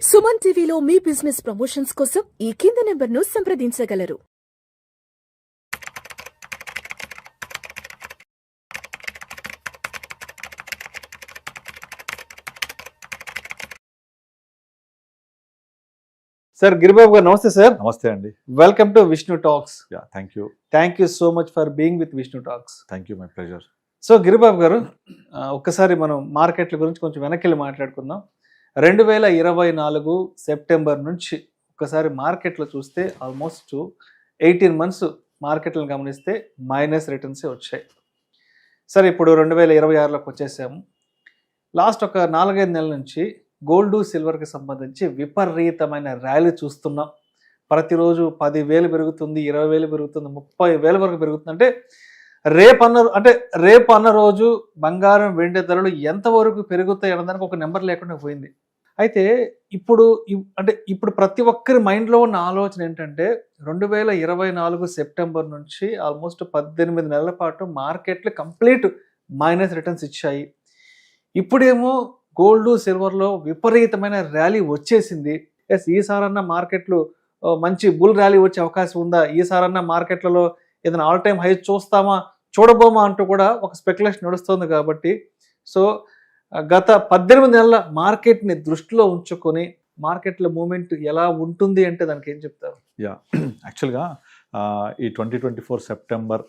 సుమన్ టీవీలో మీ business promotions కోసం ఈ కింది నెంబర్ను సంప్రదించగలరు. సార్ గిరిబాబు గారు నమస్తే సార్. నమస్తే అండి. Welcome to Vishnu talks. Thank you so much for being with Vishnu talks. Thank you, my pleasure. So Giribabu గారు, ఒక్కసారి మనం మార్కెట్ల గురించి కొంచెం వెనక్కి వెళ్ళి మాట్లాడుకుందాం. 2024 సెప్టెంబర్ నుంచి ఒక్కసారి మార్కెట్లో చూస్తే ఆల్మోస్ట్ 18 మంత్స్ మార్కెట్లను గమనిస్తే మైనస్ రిటర్న్సే వచ్చాయి. సరే, ఇప్పుడు 2026లోకి వచ్చేసాము. లాస్ట్ ఒక 4-5 నెలల నుంచి గోల్డ్ సిల్వర్కి సంబంధించి విపరీతమైన ర్యాలీ చూస్తున్నాం. ప్రతిరోజు 10,000 పెరుగుతుంది, 20,000 పెరుగుతుంది, 30,000 వరకు పెరుగుతుంది. రేపు అన్న రోజు బంగారం వెండి ధరలు ఎంతవరకు పెరుగుతాయి అన్నదానికి ఒక నెంబర్ లేకుండా పోయింది. అయితే ఇప్పుడు ప్రతి ఒక్కరి మైండ్లో ఉన్న ఆలోచన ఏంటంటే 2024 సెప్టెంబర్ నుంచి ఆల్మోస్ట్ 18 నెలల పాటు మార్కెట్లు కంప్లీట్ మైనస్ రిటర్న్స్ ఇచ్చాయి. ఇప్పుడేమో గోల్డ్ సిల్వర్లో విపరీతమైన ర్యాలీ వచ్చేసింది. ఈసారన్నా మార్కెట్లు మంచి బుల్ ర్యాలీ వచ్చే అవకాశం ఉందా, ఈసారన్నా మార్కెట్లలో ఏదైనా ఆల్ టైమ్ హై చూస్తామా చూడబోమా అంటూ కూడా ఒక స్పెక్యులేషన్ నడుస్తుంది. కాబట్టి సో గత 18 నెలల మార్కెట్ని దృష్టిలో ఉంచుకొని మార్కెట్ల మూమెంట్ ఎలా ఉంటుంది అంటే దానికి ఏం చెప్తారు? యాక్చువల్గా ఈ 2024 సెప్టెంబర్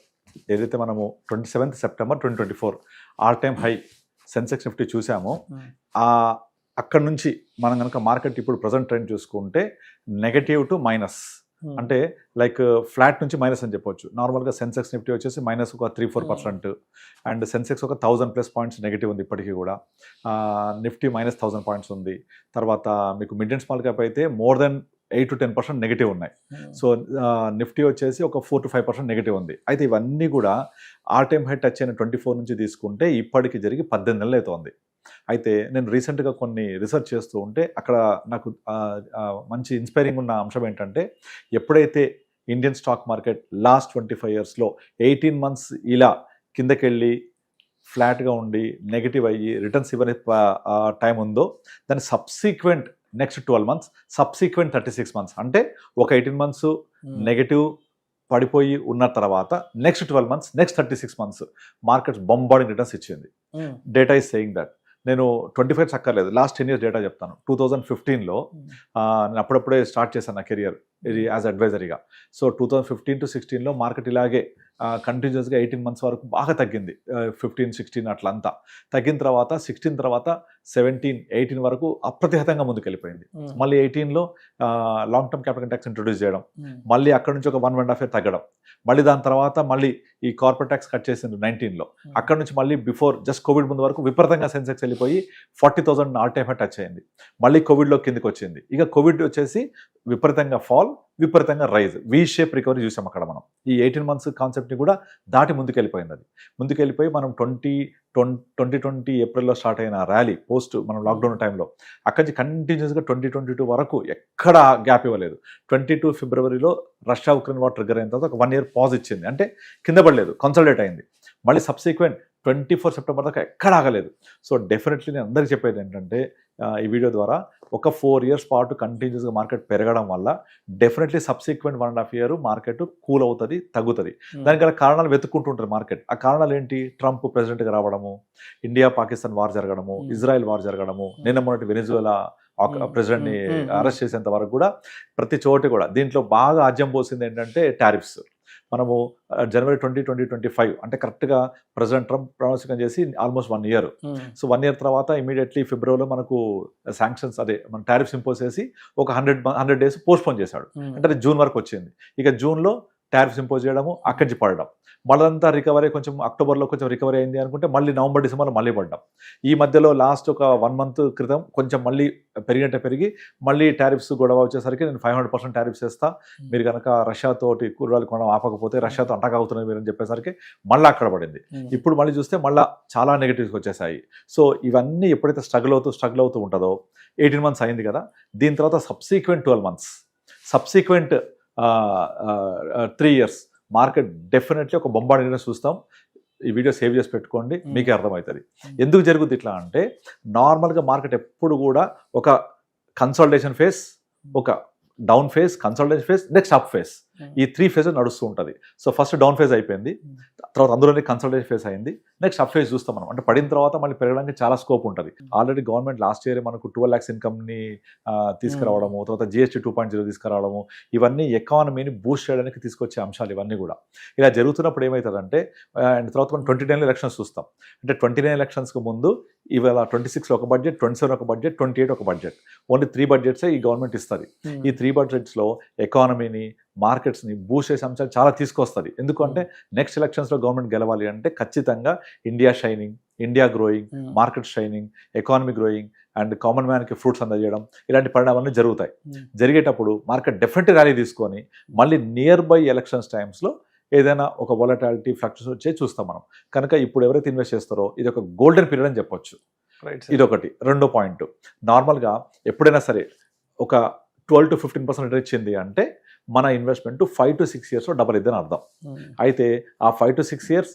ఏదైతే మనము 27th September 2024 all time high Sensex Nifty చూసామో, అక్కడ నుంచి మనం కనుక మార్కెట్ ఇప్పుడు ప్రజెంట్ ట్రెండ్ చూసుకుంటే నెగటివ్ టు మైనస్, అంటే లైక్ ఫ్లాట్ నుంచి మైనస్ అని చెప్పొచ్చు. నార్మల్గా సెన్సెక్స్ నిఫ్టీ వచ్చేసి మైనస్ ఒక 3-4% అండ్ సెన్సెక్స్ ఒక 1000+ పాయింట్స్ నెగిటివ్ ఉంది ఇప్పటికీ కూడా. నిఫ్టీ మైనస్ 1000 పాయింట్స్ ఉంది. తర్వాత మీకు మిడ్ అండ్ స్మాల్ క్యాప్ అయితే మోర్ దెన్ 8-10% నెగిటివ్ ఉన్నాయి. సో నిఫ్టీ వచ్చేసి ఒక 4-5% నెగిటివ్ ఉంది. అయితే ఇవన్నీ కూడా ఆల్ టైమ్ హై టచ్ అయిన 24 నుంచి తీసుకుంటే ఇప్పటికి జరిగి 18 నెలలు అవుతుంది. అయితే నేను రీసెంట్గా కొన్ని రీసెర్చ్ చేస్తూ ఉంటే అక్కడ నాకు మంచి ఇన్స్పైరింగ్ ఉన్న అంశం ఏంటంటే, ఎప్పుడైతే ఇండియన్ స్టాక్ మార్కెట్ లాస్ట్ 25 ఇయర్స్లో 18 మంత్స్ ఇలా కిందకెళ్ళి ఫ్లాట్గా ఉండి నెగిటివ్ అయ్యి రిటర్న్స్ ఇవ్వని టైం ఉందో, దాని subsequent next 12 months, subsequent 36 months, అంటే ఒక 18 మంత్స్ నెగిటివ్ పడిపోయి ఉన్న తర్వాత next 12 months, next 36 months markets bombarding returns ఇచ్చింది. Data is saying that. నేను 25 చక్కర్లేదు, లాస్ట్ 10 ఇయర్స్ డేటా చెప్తాను. 2015లో నేను అప్పుడప్పుడే స్టార్ట్ చేశాను నా కెరియర్ ఇది యాజ్ అడ్వైజరీగా. సో 2015 to 2016లో మార్కెట్ ఇలాగే కంటిన్యూస్గా 18 మంత్స్ వరకు బాగా తగ్గింది. 15-16 అట్లా అంతా తగ్గిన తర్వాత 16 తర్వాత 17-18 వరకు అప్రతిహతంగా ముందుకెళ్ళిపోయింది. మళ్ళీ 18లో long term capital tax introduce చేయడం, మళ్ళీ అక్కడ నుంచి ఒక 1.5 year తగ్గడం, మళ్ళీ దాని తర్వాత మళ్ళీ ఈ కార్పొరేట్ ట్యాక్స్ కట్ చేసింది 19లో. అక్కడ నుంచి మళ్ళీ బిఫోర్ జస్ట్ కోవిడ్ ముందు వరకు విపరీతంగా సెన్సెక్స్ వెళ్ళిపోయి 40,000 ఆల్ టైమ్ హై టచ్ అయింది. మళ్ళీ కోవిడ్లో కిందికి వచ్చింది. ఇక కోవిడ్ వచ్చేసి విపరీతంగా ఫాల్, విపరీతంగా రైజ్, వి షేప్ రికవరీ చూసాం అక్కడ మనం. ఈ 18 మంత్స్ కాన్సెప్ట్ని కూడా దాటి ముందుకెళ్ళిపోయింది. అది ముందుకెళ్ళిపోయి మనం 2020 ఏప్రిల్లో స్టార్ట్ అయిన ర్యాలీ పోస్ట్ మనం లాక్డౌన్ టైంలో అక్కడి నుంచి కంటిన్యూస్గా 2022 వరకు ఎక్కడ గ్యాప్ ఇవ్వలేదు. 22 ఫిబ్రవరిలో రష్యా ఉక్రెయిన్ వార్ ట్రిగ్గర్ అయిన తర్వాత ఒక 1 year పాజ్ ఇచ్చింది, అంటే కింద పడలేదు, కన్సల్టేట్ అయింది. మళ్ళీ సబ్సిక్వెంట్ 24 సెప్టెంబర్ దాకా ఎక్కడ ఆగలేదు. సో డెఫినెట్లీ నేను అందరికీ చెప్పేది ఏంటంటే, ఈ వీడియో ద్వారా ఒక 4 years పాటు కంటిన్యూస్గా మార్కెట్ పెరగడం వల్ల definitely subsequent 1.5 year market cool అవుతుంది, తగ్గుతుంది. దానికి గల కారణాలు వెతుక్కుంటుంటారు మార్కెట్. ఆ కారణాలు ఏంటి? ట్రంప్ ప్రెసిడెంట్గా రావడము, ఇండియా పాకిస్తాన్ వార్ జరగడము, ఇజ్రాయెల్ వార్ జరగడము, నిన్న మొన్నటి వెనిజువేలా ప్రెసిడెంట్ని అరెస్ట్ చేసేంత వరకు కూడా ప్రతి చోట కూడా దీంట్లో బాగా ఆజ్యం పోసింది ఏంటంటే టారిఫ్స్. మనము జనవరి 2025 అంటే కరెక్ట్గా ప్రెసిడెంట్ ట్రంప్ ప్రమాణస్వీకారం చేసి ఆల్మోస్ట్ 1 year. సో 1 year తర్వాత ఇమీడియట్లీ ఫిబ్రవరిలో మనకు శాంక్షన్స్, అదే మన టారిఫ్స్ ఇంపోజ్ చేసి ఒక 100 days పోస్ట్పోన్ చేశాడు. అంటే అది జూన్ వరకు వచ్చింది. ఇక జూన్లో టారిఫ్స్ ఇంపోజ్ చేయడము, అక్కడి నుంచి పడడం, మళ్ళంతా రికవరీ, కొంచెం అక్టోబర్లో కొంచెం రికవరీ అయింది అనుకుంటే మళ్ళీ నవంబర్ డిసెంబర్లో మళ్ళీ పడ్డాం. ఈ మధ్యలో లాస్ట్ ఒక 1 month క్రితం కొంచెం మళ్ళీ పెరిగి మళ్ళీ టారిఫ్స్ గొడవ వచ్చేసరికి నేను 500% టారిఫ్స్ వేస్తా, మీరు కనుక రష్యాతోటి కూరగాయలు కొనడం ఆపకపోతే రష్యాతో అంటకాగుతున్నారు మీరు అని చెప్పేసరికి మళ్ళీ అక్కడ పడింది. ఇప్పుడు మళ్ళీ చూస్తే మళ్ళీ చాలా నెగిటివ్స్ వచ్చేసాయి. సో ఇవన్నీ ఎప్పుడైతే స్ట్రగుల్ అవుతూ ఉంటుందో 18 months అయింది కదా, దీని తర్వాత subsequent 12 months, subsequent 3 years market definitely ఒక బొంబార్డింగ్ చూస్తాం. ఈ వీడియో సేవ్ చేసి పెట్టుకోండి, మీకే అర్థమవుతుంది ఎందుకు జరుగుద్ది ఇట్లా అంటే. నార్మల్గా మార్కెట్ ఎప్పుడు కూడా ఒక కన్సల్టేషన్ ఫేస్, ఒక down phase, consultation phase, next up phase. ఈ 3 ఫేజ్ నడుస్తూ ఉంటుంది. సో ఫస్ట్ డౌన్ ఫేజ్ అయిపోయింది, తర్వాత అందులోనే కన్సల్టేషన్ ఫేజ్ అయింది, నెక్స్ట్ అప్ ఫేజ్ చూస్తాం మనం. అంటే పడిన తర్వాత మళ్ళీ పెరగడానికి చాలా స్కోప్ ఉంటుంది. ఆల్రెడీ గవర్నమెంట్ లాస్ట్ ఇయర్ మనకు 12 lakhs ఇన్కమ్ని తీసుకురావడము, తర్వాత GST 2.0 తీసుకురావడము, ఇవన్నీ ఎకానమీని బూస్ట్ చేయడానికి తీసుకొచ్చే అంశాలు ఇవన్నీ కూడా. ఇలా జరుగుతున్నప్పుడు ఏమవుతుందంటే అండ్ తర్వాత మనం 29 ఎలక్షన్స్ చూస్తాం. అంటే 29 ఎలక్షన్స్కి ముందు ఇవాళ 26లో ఒక బడ్జెట్, 27 ఒక బడ్జెట్, 28 ఒక బడ్జెట్, ఓన్లీ 3 బడ్జెట్సే ఈ గవర్నమెంట్ ఇస్తుంది. ఈ 3 బడ్జెట్స్లో ఎకానమీని, మార్కెట్స్ని బూస్ట్ చేసే అంశాలు చాలా తీసుకొస్తుంది. ఎందుకంటే నెక్స్ట్ ఎలక్షన్స్లో గవర్నమెంట్ గెలవాలి అంటే ఖచ్చితంగా India shining, India growing, market shining, economy growing and common మ్యాన్కి ఫ్రూట్స్ అందజేయడం, ఇలాంటి పరిణామాలన్నీ జరుగుతాయి. జరిగేటప్పుడు మార్కెట్ డెఫినెట్గా ర్యాలీ తీసుకొని మళ్ళీ నియర్ బై ఎలక్షన్స్ టైమ్స్లో ఏదైనా ఒక వొలటాలిటీ ఫ్లక్చుయేషన్ వచ్చే చూస్తాం మనం. కనుక ఇప్పుడు ఎవరైతే ఇన్వెస్ట్ చేస్తారో ఇది ఒక గోల్డెన్ పీరియడ్ అని చెప్పొచ్చు. ఇదొకటి. రెండో పాయింట్, నార్మల్గా ఎప్పుడైనా సరే ఒక 12 to 15% రిటర్న్ ఇచ్చింది అంటే మన ఇన్వెస్ట్మెంట్ 5 to 6 yearsలో డబల్ ఇద్దని అర్థం. అయితే ఆ 5 to 6 years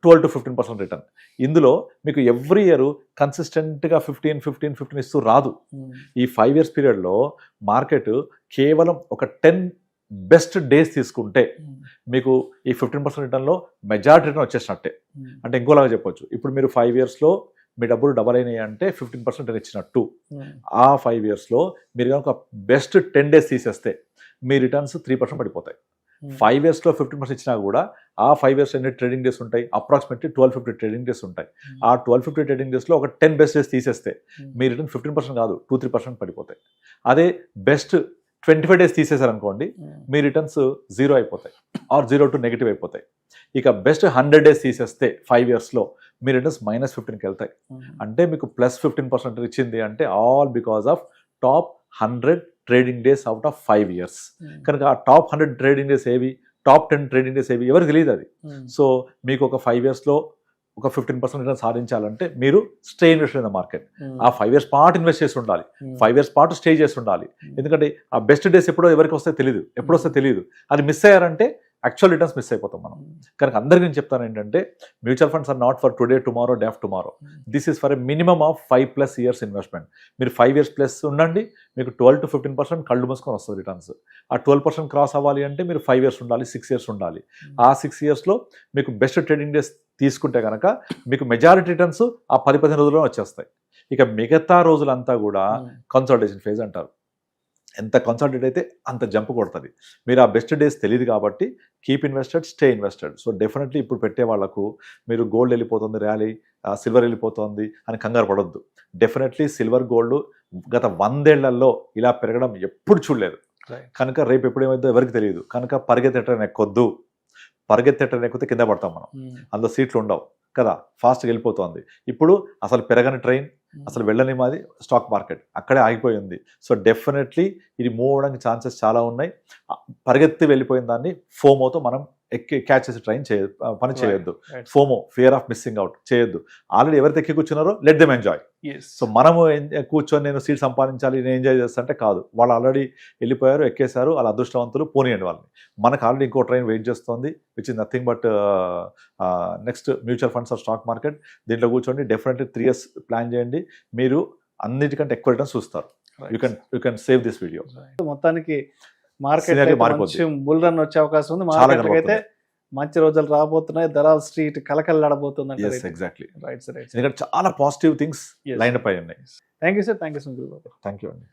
12 to 15% రిటర్న్. ఇందులో మీకు ఎవ్రీ ఇయర్ కన్సిస్టెంట్గా 15 ఇస్తూ రాదు. ఈ 5 years పీరియడ్లో మార్కెట్ కేవలం ఒక 10 బెస్ట్ డేస్ తీసుకుంటే మీకు ఈ 15% రిటర్న్లో మెజారిటీ రిటర్న్ వచ్చేసినట్టే. అంటే ఇంకోలాగా చెప్పొచ్చు, ఇప్పుడు మీరు 5 yearsలో మీ డబ్బులు డబల్ అయినాయి అంటే 15% రిటర్న్ ఇచ్చినట్టు. ఆ 5 yearsలో మీరు కనుక బెస్ట్ 10 days తీసేస్తే మీ రిటర్న్స్ 3% పడిపోతాయి. 5 yearsలో 15% ఇచ్చినా కూడా ఆ 5 years ఎన్ని ట్రేడింగ్ డేస్ ఉంటాయి? అప్రాక్సిమేట్లీ 1250 ట్రేడింగ్ డేస్ ఉంటాయి. ఆ 1250 ట్రేడింగ్ డేస్లో ఒక 10 బెస్ట్ డేస్ తీసేస్తే మీ రిటర్న్ 15% కాదు 2-3% పడిపోతాయి. అదే బెస్ట్ 25 days తీసేశారనుకోండి మీ రిటర్న్స్ 0 అయిపోతాయి ఆర్ 0 to నెగిటివ్ అయిపోతాయి. ఇక బెస్ట్ 100 days తీసేస్తే 5 yearsలో మీ రిటర్న్స్ -15కి వెళ్తాయి. అంటే మీకు +15% ఇచ్చింది అంటే all because of top 100 trading days out of 5 years. కనుక ఆ టాప్ 100 ట్రేడింగ్ డేస్ ఏవి, టాప్ 10 ట్రేడింగ్ డేస్ ఏవి ఎవరికి తెలియదు అది. సో మీకు ఒక 5 yearsలో ఒక 15% రిటర్న్ సాధించాలంటే మీరు stay invest in the market. ఆ 5 years పాటు ఇన్వెస్ట్ చేసి ఉండాలి, 5 years పాటు స్టే చేసి ఉండాలి. ఎందుకంటే ఆ బెస్ట్ డేస్ ఎప్పుడో ఎవరికి వస్తే తెలియదు, ఎప్పుడు వస్తే తెలియదు. అది మిస్ అయ్యారంటే యాక్చువల్ రిటర్న్స్ మిస్ అయిపోతాం మనం. కనుక అందరికీ నేను చెప్తాను ఏంటంటే mutual funds are not for today, tomorrow, day after tomorrow. This is for a minimum of 5+ years investment. మీరు 5 years ప్లస్ ఉండండి, మీకు 12 to 15% కళ్ళు మూసుకొని వస్తుంది రిటర్న్స్. ఆ 12% క్రాస్ అవ్వాలి అంటే మీరు 5 years ఉండాలి, 6 years ఉండాలి. ఆ 6 yearsలో మీకు బెస్ట్ ట్రేడింగ్ డేస్ తీసుకుంటే కనుక మీకు మెజారిటీ రిటర్న్స్ ఆ 10-15 రోజుల్లో వచ్చేస్తాయి. ఇక మిగతా రోజులంతా కూడా కన్సల్టేషన్ ఫేజ్ అంటారు. ఎంత కన్సల్టేట్ అయితే అంత జంప్ కొడుతుంది. మీరు ఆ బెస్ట్ డేస్ తెలియదు కాబట్టి keep invested, stay invested. So definitely ఇప్పుడు పెట్టే వాళ్ళకు మీరు గోల్డ్ వెళ్ళిపోతుంది ర్యాలీ, సిల్వర్ వెళ్ళిపోతుంది అని కంగారు పడొద్దు. డెఫినెట్లీ సిల్వర్, గోల్డ్ గత 100 ఏళ్లలో ఇలా పెరగడం ఎప్పుడు చూడలేదు. కనుక రేపు ఎప్పుడు ఏమైందో ఎవరికి తెలియదు. కనుక పరిగెత్తటం ఎక్కొద్దు. పరిగెత్తటం ఎక్కితే కింద పడతాం మనం, అందులో సీట్లు ఉండవు కదా, ఫాస్ట్గా వెళ్ళిపోతుంది. ఇప్పుడు అసలు పెరగని ట్రైన్, అసలు వెళ్ళని మాది స్టాక్ మార్కెట్ అక్కడే ఆగిపోయింది. సో డెఫినెట్లీ ఇది మూవ్ అవడానికి ఛాన్సెస్ చాలా ఉన్నాయి. పరిగెత్తి వెళ్ళిపోయిన దాన్ని ఫోమోతో మనం క్యాచ్ చేసి పని చేయొద్దు. FOMO, fear of missing out చేయొద్దు. ఆల్రెడీ ఎవరైతే ఎక్కి కూర్చున్నారో లెట్ దెమ్ ఎంజాయ్. సో మనము కూర్చొని నేను సీట్ సంపాదించాలి, నేను ఎంజాయ్ చేస్తా అంటే కాదు. వాళ్ళు ఆల్రెడీ వెళ్ళిపోయారు, ఎక్కేశారు, వాళ్ళ అదృష్టవంతులు, పోనీయండి వాళ్ళని. మనకు ఆల్రెడీ ఇంకో ట్రైన్ వెయిట్ చేస్తుంది, which is nothing but next mutual funds or stock market. దీంట్లో కూర్చోండి, డెఫినెట్లీ 3 years ప్లాన్ చేయండి, మీరు అన్నిటికంటే ఎక్కువ రిటర్న్స్ చూస్తారు. You can save this video. మొత్తానికి మార్కెట్ బుల్ రన్ వచ్చే అవకాశం ఉంది. మార్కెట్ అయితే మంచి రోజులు రాబోతున్నాయి. దలాల్ స్ట్రీట్ కలకలలాడబోతుంది. Exactly right. ఎందుకంటే చాలా పాజిటివ్ థింగ్స్ లైన్ అప్ అయి ఉన్నాయి. Thank you sir. Thank you so much. Thank you అండి.